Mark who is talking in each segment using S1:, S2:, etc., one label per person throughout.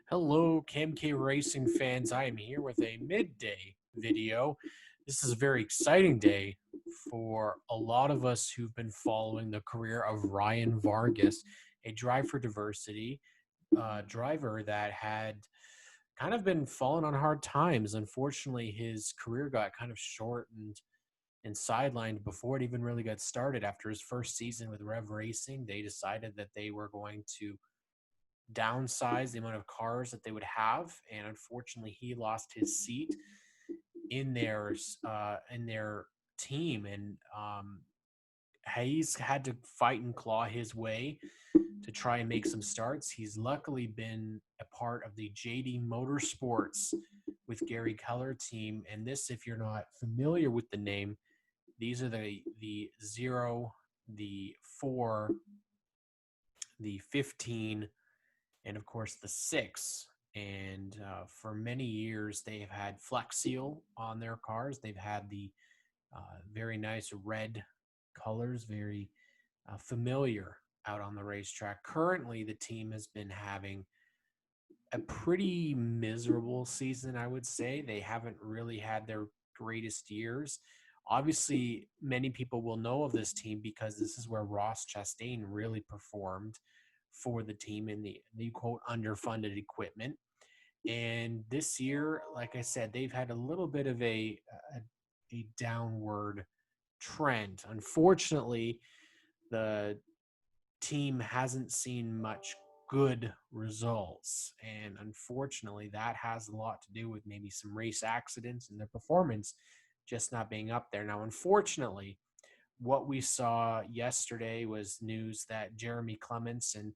S1: Hello, KMK Racing fans. I am here with a midday video. This is a very exciting day for a lot of us who've been following the career of Ryan Vargas, a Drive for Diversity driver that had kind of been falling on hard times. Unfortunately, his career got kind of shortened and sidelined before it even really got started. After his first season with Rev Racing, they decided that they were going to downsize the amount of cars that they would have, and unfortunately, he lost his seat in their team, and he's had to fight and claw his way to try and make some starts. He's luckily been a part of the JD Motorsports with Gary Keller team, and this, if you're not familiar with the name, these are the 0, the 4, the 15, and of course the 6. And for many years, they have had Flex Seal on their cars. They've had the very nice red colors, very familiar out on the racetrack. Currently, the team has been having a pretty miserable season, I would say. They haven't really had their greatest years. Obviously, many people will know of this team because this is where Ross Chastain really performed for the team in the quote underfunded equipment. And this year, like I said, they've had a little bit of a downward trend. Unfortunately, the team hasn't seen much good results. And unfortunately, that has a lot to do with maybe some race accidents and their performance just not being up there. Now, unfortunately, what we saw yesterday was news that Jeremy Clements and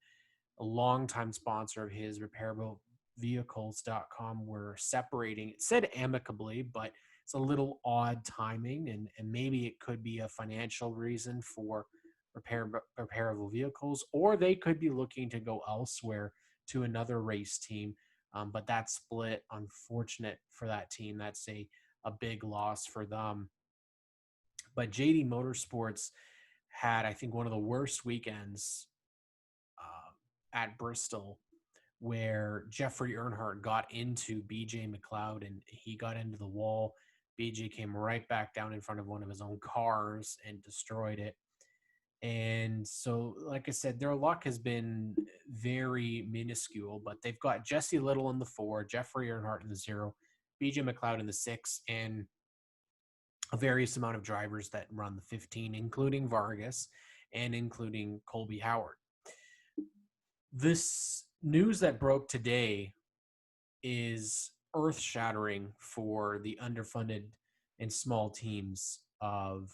S1: a longtime sponsor of his, repairableVehicles.com, were separating. It said amicably, but it's a little odd timing, and maybe it could be a financial reason for repairable vehicles, or they could be looking to go elsewhere to another race team. But that split, unfortunate for that team. That's a big loss for them. But JD Motorsports had, I think, one of the worst weekends at Bristol, where Jeffrey Earnhardt got into BJ McLeod and he got into the wall. BJ came right back down in front of one of his own cars and destroyed it. And so, like I said, their luck has been very minuscule, but they've got Jesse Little in the 4, Jeffrey Earnhardt in the 0, BJ McLeod in the 6, and a various amount of drivers that run the 15, including Vargas and including Colby Howard. This news that broke today is earth-shattering for the underfunded and small teams of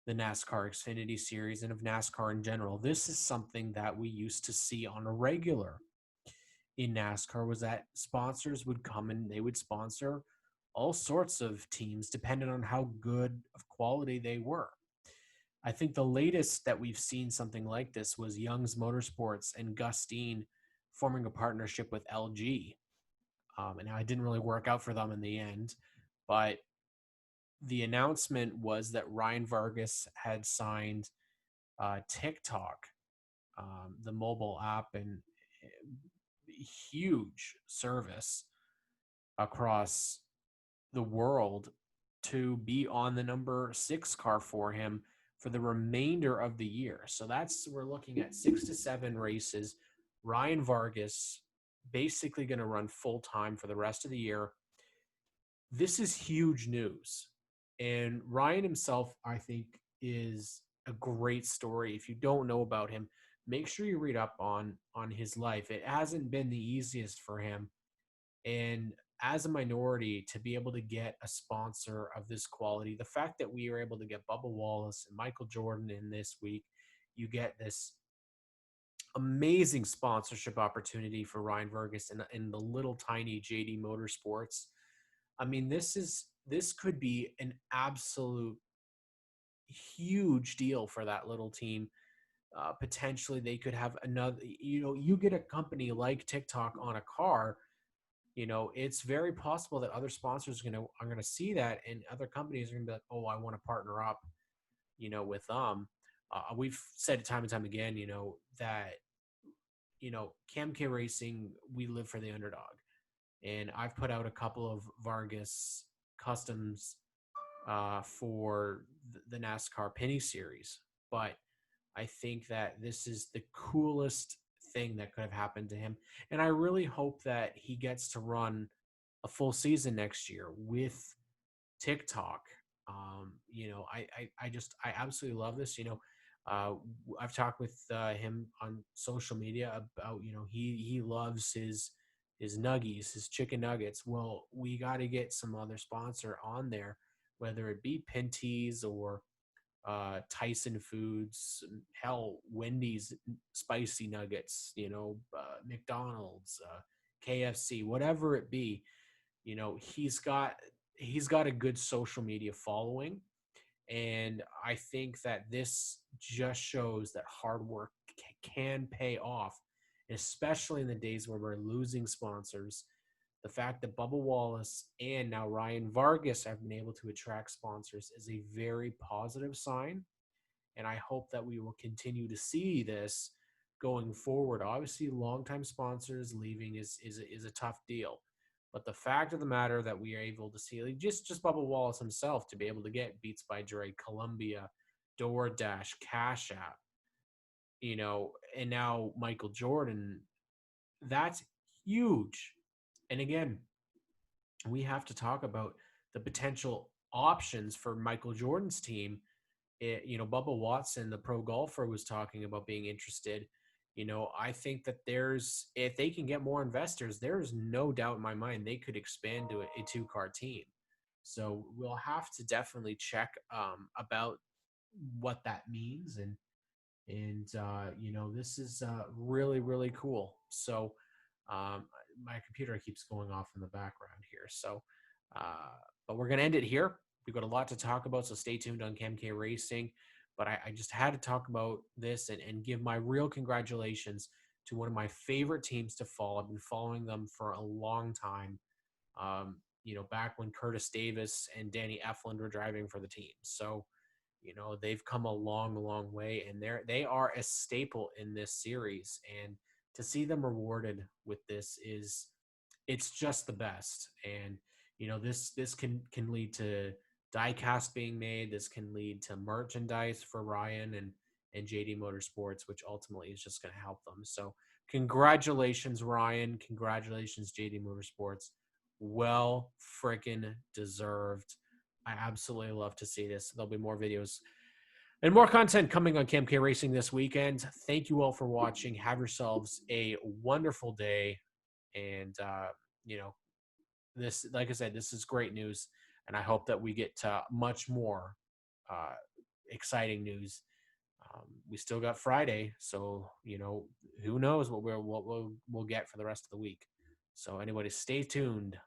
S1: the NASCAR Xfinity Series and of NASCAR in general. This is something that we used to see on a regular in NASCAR, was that sponsors would come and they would sponsor all sorts of teams depending on how good of quality they were. I think the latest that we've seen something like this was Young's Motorsports and Gustine forming a partnership with LG. And it didn't really work out for them in the end, but the announcement was that Ryan Vargas had signed Tik Tok, the mobile app, and huge service across the world, to be on the number 6 car for him for the remainder of the year. So we're looking at 6 to 7 races. Ryan Vargas basically going to run full time for the rest of the year. This is huge news. And Ryan himself, I think, is a great story. If you don't know about him, make sure you read up on his life. It hasn't been the easiest for him. And as a minority, to be able to get a sponsor of this quality, the fact that we were able to get Bubba Wallace and Michael Jordan in this week, you get this amazing sponsorship opportunity for Ryan Vargas in the little tiny JD Motorsports. I mean, this could be an absolute huge deal for that little team. Potentially, they could have another. You get a company like Tik Tok on a car. It's very possible that other sponsors are gonna see that, and other companies are gonna be like, "Oh, I want to partner up," with them. We've said it time and time again, that KMK Racing, we live for the underdog. And I've put out a couple of Vargas customs for the NASCAR Penny Series. But I think that this is the coolest thing that could have happened to him. And I really hope that he gets to run a full season next year with Tik Tok. I absolutely love this. Uh, I've talked with him on social media about he loves his nuggies, his chicken nuggets. Well, we got to get some other sponsor on there, whether it be Pinty's or Tyson Foods, hell, Wendy's spicy nuggets, McDonald's, KFC, whatever it be. He's got a good social media following, and I think that this just shows that hard work can pay off, especially in the days where we're losing sponsors. The fact that Bubba Wallace and now Ryan Vargas have been able to attract sponsors is a very positive sign, and I hope that we will continue to see this going forward. Obviously, longtime sponsors leaving is a tough deal, but the fact of the matter that we are able to see, like just Bubba Wallace himself, to be able to get Beats by Dre, Columbia, DoorDash, Cash App, and now Michael Jordan, that's huge. And again, we have to talk about the potential options for Michael Jordan's team. Bubba Watson, the pro golfer, was talking about being interested. I think that if they can get more investors, there's no doubt in my mind they could expand to a two-car team. So we'll have to definitely check about what that means, and this is really really cool. So um, my computer keeps going off in the background here. So, uh, but we're gonna end it here. We've got a lot to talk about, so stay tuned on KMK Racing. But I just had to talk about this and give my real congratulations to one of my favorite teams to follow. I've been following them for a long time. Back when Curtis Davis and Danny Eflin were driving for the team. So, they've come a long, long way, and they are a staple in this series. And to see them rewarded with this it's just the best. And this can lead to diecast being made. This can lead to merchandise for Ryan and JD Motorsports, which ultimately is just going to help them. So congratulations, Ryan. Congratulations, JD Motorsports. Well freaking deserved. I absolutely love to see this. There'll be more videos and more content coming on KMK Racing this weekend. Thank you all for watching. Have yourselves a wonderful day. And, this, like I said, this is great news. And I hope that we get much more uh, exciting news. We still got Friday. So, who knows what we'll get for the rest of the week. So, anybody, stay tuned.